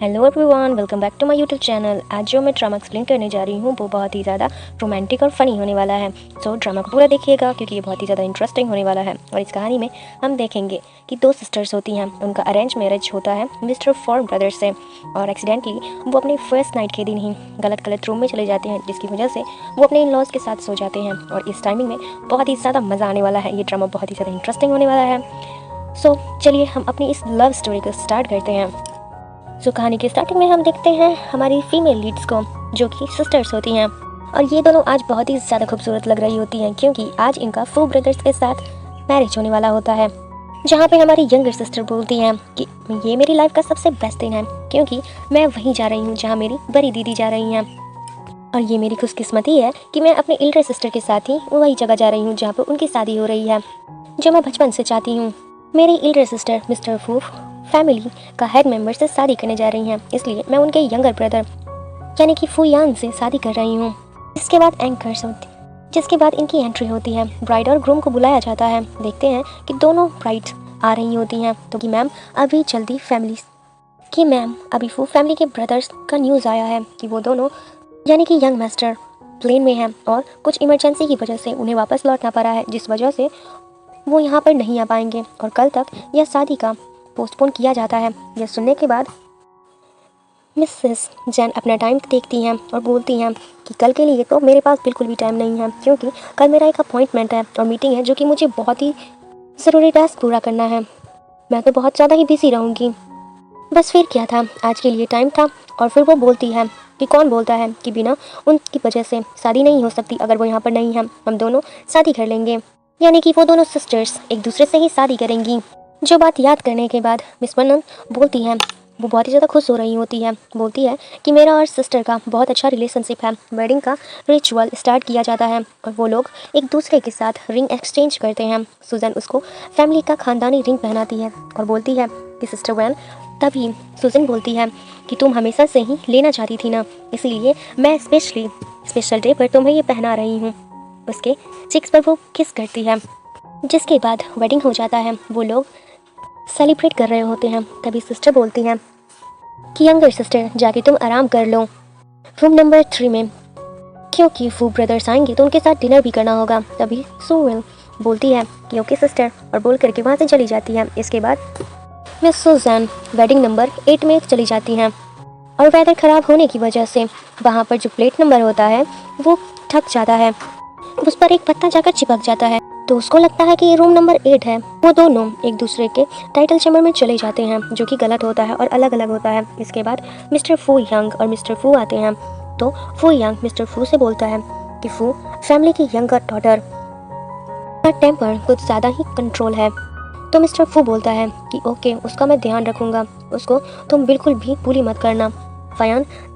Hello everyone, welcome back to my YouTube channel. आज जो मैं ड्रामा एक्सप्लेन करने जा रही हूँ वो बहुत ही ज़्यादा रोमांटिक और फ़नी होने वाला है। सो ड्रामा को पूरा देखिएगा क्योंकि ये बहुत ही ज़्यादा इंटरेस्टिंग होने वाला है। और इस कहानी में हम देखेंगे कि दो सिस्टर्स होती हैं, उनका अरेंज मैरिज होता है मिस्टर फॉर ब्रदर से, और एक्सीडेंटली वो अपने फर्स्ट नाइट के दिन ही गलत रूम में चले जाते हैं, जिसकी वजह से वो अपने इन लॉज के साथ सो जाते हैं। और इस टाइमिंग में बहुत ही ज़्यादा मज़ा आने वाला है। ये ड्रामा बहुत ही ज़्यादा इंटरेस्टिंग होने वाला है। सो चलिए हम अपनी इस लव स्टोरी को स्टार्ट करते हैं। कहानी की स्टार्टिंग में हम देखते हैं हमारी फीमेल लीड्स को, जो कि सिस्टर्स होती हैं। और ये दोनों आज बहुत ही ज़्यादा खूबसूरत लग रही होती हैं क्योंकि आज इनका फू ब्रदर्स के साथ मैरिज होने वाला होता है, जहाँ पे हमारी यंगर सिस्टर बोलती हैं कि ये मेरी लाइफ का सबसे बेस्ट दिन है क्योंकि मैं वहीं जा रही हूँ जहाँ मेरी बड़ी दीदी जा रही हैं। और ये मेरी खुशकिस्मती है कि मैं अपने एल्डर सिस्टर के साथ ही वही जगह जा रही हूँ जहाँ पर उनकी शादी हो रही है, जो मैं बचपन से चाहती हूँ। मेरी एल्डर सिस्टर मिस्टर फू फैमिली का हेड मेंबर से शादी करने जा रही हैं, इसलिए मैं उनके यंगर ब्रदर यानी कि फू यांग से शादी कर रही हूँ। इसके बाद एंकर्स होती, जिसके बाद इनकी एंट्री होती है। ब्राइड और ग्रूम को बुलाया जाता है। देखते हैं कि दोनों ब्राइड्स आ रही होती हैं तो कि मैम अभी फू फैमिली के ब्रदर्स का न्यूज़ आया है कि वो दोनों यानी कि यंग मास्टर प्लेन में हैं और कुछ इमरजेंसी की वजह से उन्हें वापस लौटना पड़ा है, जिस वजह से वो यहाँ पर नहीं आ पाएंगे और कल तक यह शादी का पोस्टपोन किया जाता है। यह सुनने के बाद मिसेस जैन अपना टाइम देखती हैं और बोलती हैं कि कल के लिए तो मेरे पास बिल्कुल भी टाइम नहीं है क्योंकि कल मेरा एक अपॉइंटमेंट है और मीटिंग है जो कि मुझे बहुत ही ज़रूरी टास्क पूरा करना है। मैं तो बहुत ज़्यादा ही बिजी रहूँगी। बस फिर क्या था, आज के लिए टाइम था। और फिर वो बोलती है कि कौन बोलता है कि बिना उनकी वजह से शादी नहीं हो सकती। अगर वो यहाँ पर नहीं है हम दोनों शादी कर लेंगे, यानी कि वो दोनों सिस्टर्स एक दूसरे से ही शादी करेंगी। जो बात याद करने के बाद मिस वनन बोलती है, वो बहुत ही ज़्यादा खुश हो रही होती है। बोलती है कि मेरा और सिस्टर का बहुत अच्छा रिलेशनशिप है। वेडिंग का रिचुअल स्टार्ट किया जाता है और वो लोग एक दूसरे के साथ रिंग एक्सचेंज करते हैं। सुजन उसको फैमिली का खानदानी रिंग पहनाती है और बोलती है कि सिस्टर वैन, तभी सुजन बोलती है कि तुम हमेशा से ही लेना चाहती थी ना, इसलिए मैं स्पेशल डे पर तुम्हें ये पहना रही हूँ। उसके चिक्स पर वो किस करती है। जिसके बाद वेडिंग हो जाता है। वो लोग सेलिब्रेट कर रहे होते हैं। तभी सिस्टर बोलती हैं कि यंगर सिस्टर जाके तुम आराम कर लो रूम नंबर 3 में, क्योंकि फू ब्रदर्स आएंगे तो उनके साथ डिनर भी करना होगा। तभी सुवेल बोलती है कि ओके सिस्टर, और बोल करके वहाँ से चली जाती है। इसके बाद मिस सुजैन वेडिंग नंबर 8 में चली जाती हैं और वेदर ख़राब होने की वजह से वहाँ पर जो प्लेट नंबर होता है वो ढक जाता है, उस पर एक पत्ता जाकर चिपक जाता है। तो उसको लगता है कि ये रूम नंबर 8 है। वो दोनों एक दूसरे के टाइटल चैम्बर में चले जाते हैं, जो कि गलत होता है और अलग अलग होता है। इसके बाद मिस्टर फू यंग और मिस्टर फू आते हैं। तो फू यंग मिस्टर फू से बोलता है कि फू फैमिली की यंगर डॉटर का टेम्पर कुछ ज़्यादा ही कंट्रोल है। तो मिस्टर फू बोलता है कि ओके, उसका मैं ध्यान रखूँगा, उसको तुम बिल्कुल भी बुली मत करना।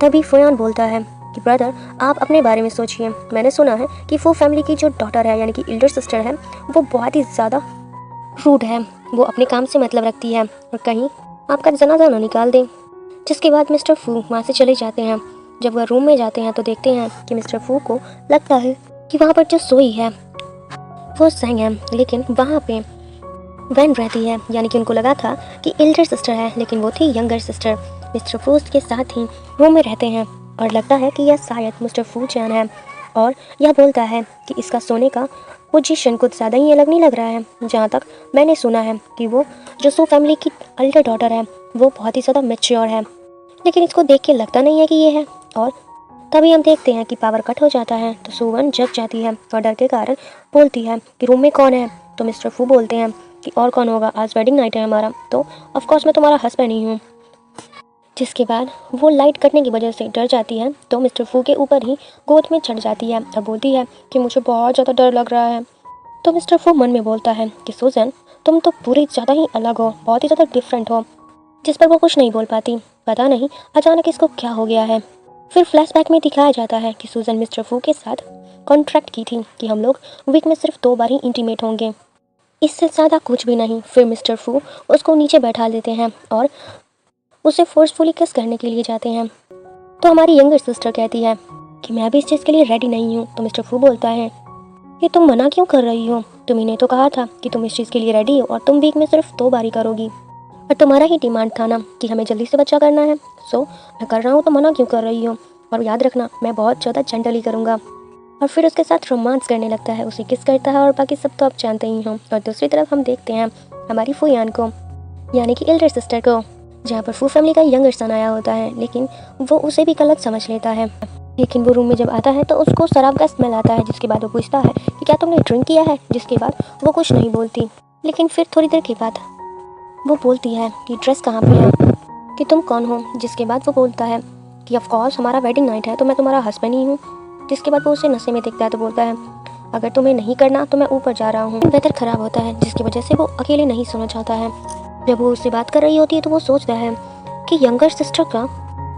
तभी फयान बोलता है कि ब्रदर आप अपने बारे में सोचिए। मैंने सुना है कि फू फैमिली की जो डॉटर है यानी कि एल्डर सिस्टर है वो बहुत ही ज़्यादा रूड है। वो अपने काम से मतलब रखती है और कहीं आपका जनाजा ना निकाल दें। जिसके बाद मिस्टर फू वहाँ से चले जाते हैं। जब वह रूम में जाते हैं तो देखते हैं कि मिस्टर फू को लगता है कि वहाँ पर जो सोई है वो सेंग है, लेकिन वहाँ पे वैन रहती है। यानी कि उनको लगा था कि एल्डर सिस्टर है, लेकिन वो थी यंगर सिस्टर। मिस्टर फू के साथ ही रूम में रहते हैं और लगता है कि यह शायद मिस्टर फू चैन है। और यह बोलता है कि इसका सोने का पोजीशन कुछ ज़्यादा ही अलग नहीं लग रहा है। जहाँ तक मैंने सुना है कि वो जो सू फैमिली की अल्डर डॉटर है वो बहुत ही ज़्यादा मैच्योर है, लेकिन इसको देख के लगता नहीं है कि ये है। और तभी हम देखते हैं कि पावर कट हो जाता है तो सुवन जग जाती है और डर के कारण बोलती है कि रूम में कौन है। तो मिस्टर फू बोलते हैं कि और कौन होगा, आज वेडिंग नाइट है हमारा, तो ऑफकोर्स मैं तुम्हारा हस्बैंड ही हूँ। जिसके बाद वो लाइट कटने की वजह से डर जाती है तो मिस्टर फू के ऊपर ही गोद में चढ़ जाती है और बोलती है कि मुझे बहुत ज़्यादा डर लग रहा है। तो मिस्टर फू मन में बोलता है कि सुजन तुम तो पूरी ज़्यादा ही अलग हो, बहुत ही ज़्यादा डिफरेंट हो। जिस पर वो कुछ नहीं बोल पाती। पता नहीं अचानक इसको क्या हो गया है। फिर फ्लैशबैक में दिखाया जाता है कि सुजन मिस्टर फू के साथ कॉन्ट्रैक्ट की थी कि हम लोग वीक में सिर्फ 2 बार ही इंटीमेट होंगे, इससे ज़्यादा कुछ भी नहीं। फिर मिस्टर फू उसको नीचे बैठा देते हैं और उसे फोर्सफुली किस करने के लिए जाते हैं। तो हमारी यंगर सिस्टर कहती है कि मैं भी इस चीज़ के लिए रेडी नहीं हूँ। तो मिस्टर फू बोलता है कि तुम मना क्यों कर रही हो, तुम्ही ने तो कहा था कि तुम इस चीज़ के लिए रेडी हो और तुम वीक में सिर्फ 2 बार ही करोगी। और तुम्हारा ही डिमांड था ना कि हमें जल्दी से बच्चा करना है, सो मैं कर रहा हूँ, तो मना क्यों कर रही हो? और याद रखना, मैं बहुत ज़्यादा जेंटली करूँगा। और फिर उसके साथ रोमांस करने लगता है, उसे किस करता है और बाकी सब तो आप जानते ही हो। और दूसरी तरफ हम देखते हैं हमारी फूयान को, यानी कि एल्डर सिस्टर को, जहाँ पर फू फैमिली का यंगर सन आया होता है, लेकिन वो उसे भी गलत समझ लेता है। लेकिन वो रूम में जब आता है तो उसको शराब का स्मेल आता है, जिसके बाद वो पूछता है कि क्या तुमने ड्रिंक किया है, जिसके बाद वो कुछ नहीं बोलती। लेकिन फिर थोड़ी देर के बाद वो बोलती है कि ड्रेस कहाँ पे है, कि तुम कौन हो, जिसके बाद वो बोलता है कि ऑफ कोर्स हमारा वेडिंग नाइट है तो मैं तुम्हारा हस्बैंड ही हूँ। जिसके बाद वो उसे नशे में देखता है तो बोलता है अगर तुम्हें नहीं करना तो मैं ऊपर जा रहा हूँ। वेदर खराब होता है, जिसकी वजह से वो अकेले नहीं सोना चाहता है। जब वो उससे बात कर रही होती है तो वो सोचता है कि यंगर सिस्टर का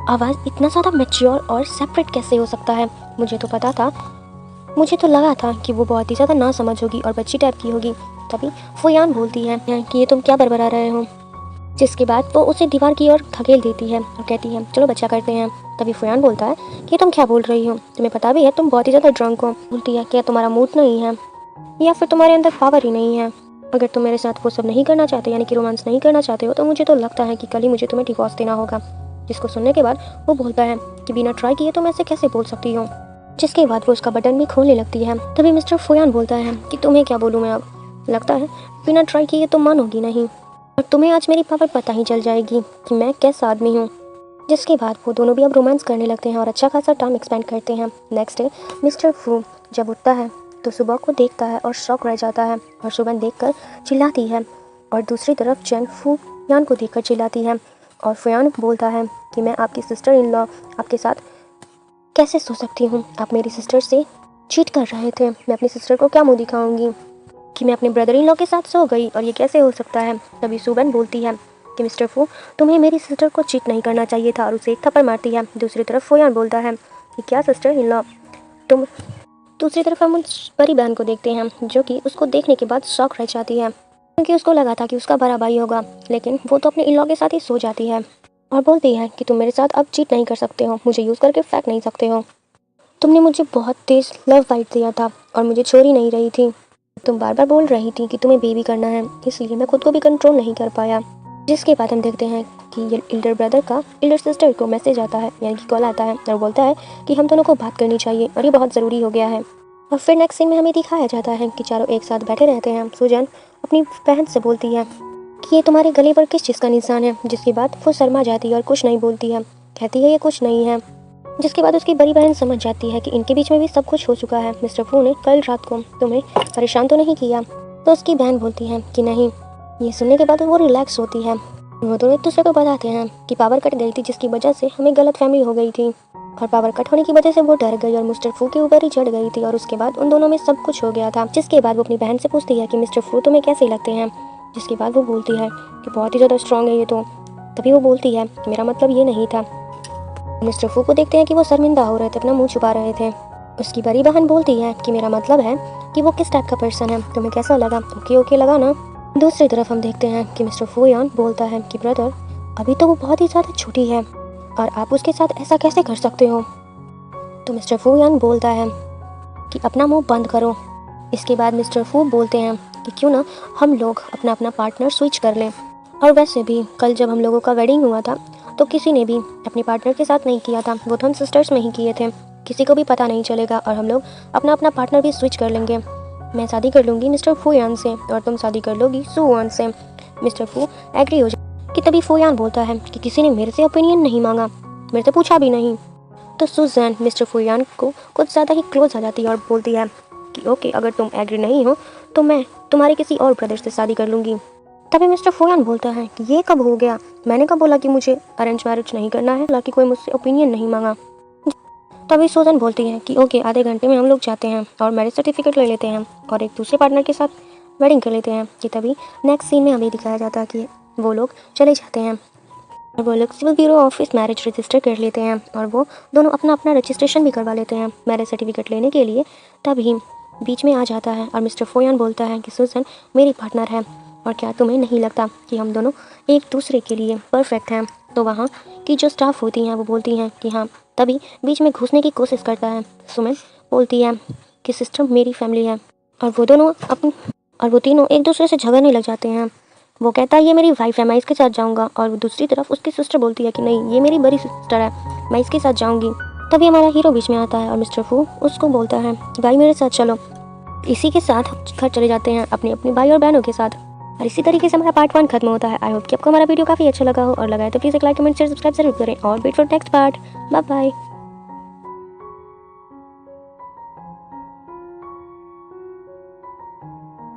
आवाज़ इतना ज़्यादा मैच्योर और सेपरेट कैसे हो सकता है। मुझे तो पता था, मुझे तो लगा था कि वो बहुत ही ज़्यादा ना समझ होगी और बच्ची टाइप की होगी। तभी फुयान बोलती है कि ये तुम क्या बरबरा रहे हो, जिसके बाद वो उसे दीवार की ओर धकेल देती है और कहती है चलो बच्चा करते हैं। तभी फुयान बोलता है कि तुम क्या बोल रही हो, तुम्हें पता भी है तुम बहुत ही ज़्यादा ड्रंक हो। बोलती है क्या तुम्हारा मूड नहीं है या फिर तुम्हारे अंदर पावर ही नहीं है? अगर तुम मेरे साथ वो सब नहीं करना चाहते, यानी कि रोमांस नहीं करना चाहते हो, तो मुझे तो लगता है कि कल ही मुझे तुम्हें डिवोर्स देना होगा। जिसको सुनने के बाद वो बोलता है कि बिना ट्राई किए तुम ऐसे कैसे बोल सकती हो। जिसके बाद वो उसका बटन भी खोलने लगती है। तभी मिस्टर फुयान बोलता है कि तुम्हें क्या बोलूँ मैं अब, लगता है बिना ट्राई किए तुम मानोगी नहीं और तुम्हें आज मेरी पावर पता ही चल जाएगी कि मैं कैसा आदमी हूँ। जिसके बाद वो दोनों भी अब रोमांस करने लगते हैं और अच्छा खासा टाइम एक्सपेंड करते हैं। नेक्स्ट डे मिस्टर फू जब उठता है तो सुबह को देखता है और शॉक रह जाता है और सुबह देखकर चिल्लाती है। और दूसरी तरफ जेन फू यान को देखकर चिल्लाती है और फुयान बोलता है कि मैं आपकी सिस्टर इन लॉ आपके साथ कैसे सो सकती हूँ, आप मेरी सिस्टर से चीट कर रहे थे, मैं अपनी सिस्टर को क्या मुँह दिखाऊंगी कि मैं अपने ब्रदर इन लॉ के साथ सो गई और ये कैसे हो सकता है। तभी सुबन बोलती है कि मिस्टर फू तुम्हें मेरी सिस्टर को चीट नहीं करना चाहिए था और उसे एक थप्पड़ मारती है। दूसरी तरफ फुयान बोलता है कि क्या सिस्टर इन लॉ तुम। दूसरी तरफ हम उस बड़ी बहन को देखते हैं जो कि उसको देखने के बाद शॉक रह जाती है, क्योंकि उसको लगा था कि उसका बड़ा भाई होगा, लेकिन वो तो अपने इन लॉ के साथ ही सो जाती है और बोलती है कि तुम मेरे साथ अब चीट नहीं कर सकते हो, मुझे यूज़ करके फेंक नहीं सकते हो। तुमने मुझे बहुत तेज लव बाइट दिया था और मुझे छोड़ ही नहीं रही थी। तुम बार बार बोल रही थी कि तुम्हें बेबी करना है, इसलिए मैं खुद को भी कंट्रोल नहीं कर पाया। जिसके बाद हम देखते हैं कि ये एल्डर ब्रदर का एल्डर सिस्टर को मैसेज आता है, यानी कि कॉल आता है और बोलता है कि हम दोनों को बात करनी चाहिए और ये बहुत ज़रूरी हो गया है। और फिर नेक्स्ट सीन में हमें दिखाया जाता है कि चारों एक साथ बैठे रहते हैं। सुजन अपनी बहन से बोलती है कि ये तुम्हारे गले पर किस चीज़ का निशान है। जिसके बाद वो शर्मा जाती है और कुछ नहीं बोलती है, कहती है ये कुछ नहीं है। जिसके बाद उसकी बड़ी बहन समझ जाती है कि इनके बीच में भी सब कुछ हो चुका है, मिस्टर फू ने कल रात को तुम्हें परेशान तो नहीं किया। तो उसकी बहन बोलती है कि नहीं। ये सुनने के बाद वो रिलैक्स होती है। वो दोनों एक दूसरे को बताते हैं कि पावर कट गई थी, जिसकी वजह से हमें गलतफहमी हो गई थी और पावर कट होने की वजह से वो डर गई और मिस्टर फू के ऊपर ही चढ़ गई थी और उसके बाद उन दोनों में सब कुछ हो गया था। जिसके बाद वो अपनी बहन से पूछती है कि मिस्टर फू तुम्हें कैसे लगते हैं। जिसके बाद वो बोलती है कि बहुत ही ज़्यादा स्ट्रांग है ये तो। तभी वो बोलती है कि मेरा मतलब ये नहीं था। मिस्टर फू को देखते हैं कि वो शर्मिंदा हो रहे थे, अपना मुंह छुपा रहे थे। उसकी बड़ी बहन बोलती है कि मेरा मतलब है कि वो किस टाइप का पर्सन है, तुम्हें कैसा लगा, ओके ओके लगा ना। दूसरी तरफ हम देखते हैं कि मिस्टर फूयान बोलता है कि ब्रदर अभी तो वो बहुत ही ज़्यादा छोटी है और आप उसके साथ ऐसा कैसे कर सकते हो। तो मिस्टर फूयान बोलता है कि अपना मुंह बंद करो। इसके बाद मिस्टर फू बोलते हैं कि क्यों ना हम लोग अपना अपना पार्टनर स्विच कर लें। और वैसे भी कल जब हम लोगों का वेडिंग हुआ था तो किसी ने भी अपने पार्टनर के साथ नहीं किया था, वो तो हम सिस्टर्स में ही किए थे, किसी को भी पता नहीं चलेगा और हम लोग अपना अपना पार्टनर भी स्विच कर लेंगे। मैं शादी कर लूँगी मिस्टर फूयान से और तुम शादी कर लोगी सुवान से। मिस्टर फू एग्री हो जाए कि तभी फूयान बोलता है कि किसी ने मेरे से ओपिनियन नहीं मांगा, मेरे से पूछा भी नहीं। तो सुजैन मिस्टर फूयान को कुछ ज़्यादा ही क्लोज आ जाती है और बोलती है कि ओके अगर तुम एग्री नहीं हो तो मैं तुम्हारे किसी और ब्रदर से शादी कर लूँगी। तभी मिस्टर फूयान बोलता है कि ये कब हो गया, मैंने कब बोला कि मुझे अरेंज मैरिज नहीं करना है, हालांकि कोई मुझसे ओपिनियन नहीं मांगा। तभी सुजन बोलती है कि ओके आधे घंटे में हम लोग जाते हैं और मैरिज सर्टिफिकेट ले लेते हैं और एक दूसरे पार्टनर के साथ वेडिंग कर लेते हैं। कि तभी नेक्स्ट सीन में हमें दिखाया जाता है कि वो लोग चले जाते हैं और वो लोग civil bureau office marriage register कर लेते हैं और वो दोनों अपना अपना रजिस्ट्रेशन भी करवा लेते हैं मैरिज सर्टिफिकेट लेने के लिए। तभी बीच में आ जाता है और मिस्टर फोयान बोलता है कि सुजन मेरी पार्टनर है और क्या तुम्हें नहीं लगता कि हम दोनों एक दूसरे के लिए परफेक्ट हैं। तो वहाँ की जो स्टाफ होती हैं वो बोलती हैं कि हाँ। तभी बीच में घुसने की कोशिश करता है सुमन, बोलती है कि सिस्टर मेरी फैमिली है और वो तीनों एक दूसरे से झगड़ने लग जाते हैं। वो कहता है ये मेरी वाइफ है, मैं इसके साथ जाऊँगा। और दूसरी तरफ उसकी सिस्टर बोलती है कि नहीं, ये मेरी बड़ी सिस्टर है, मैं इसके साथ जाऊँगी। तभी हमारा हीरो बीच में आता है और मिस्टर फू उसको बोलता है कि भाई मेरे साथ चलो। इसी के साथ घर चले जाते हैं अपने अपने भाई और बहनों के साथ। और इसी तरीके से हमारा पार्ट 1 खत्म होता है। आई होप कि आपको हमारा वीडियो काफ़ी अच्छा लगा हो, और लगा है तो प्लीज़ एक लाइक, कमेंट, शेयर, सब्सक्राइब जरूर करें और wait for next part. Bye bye.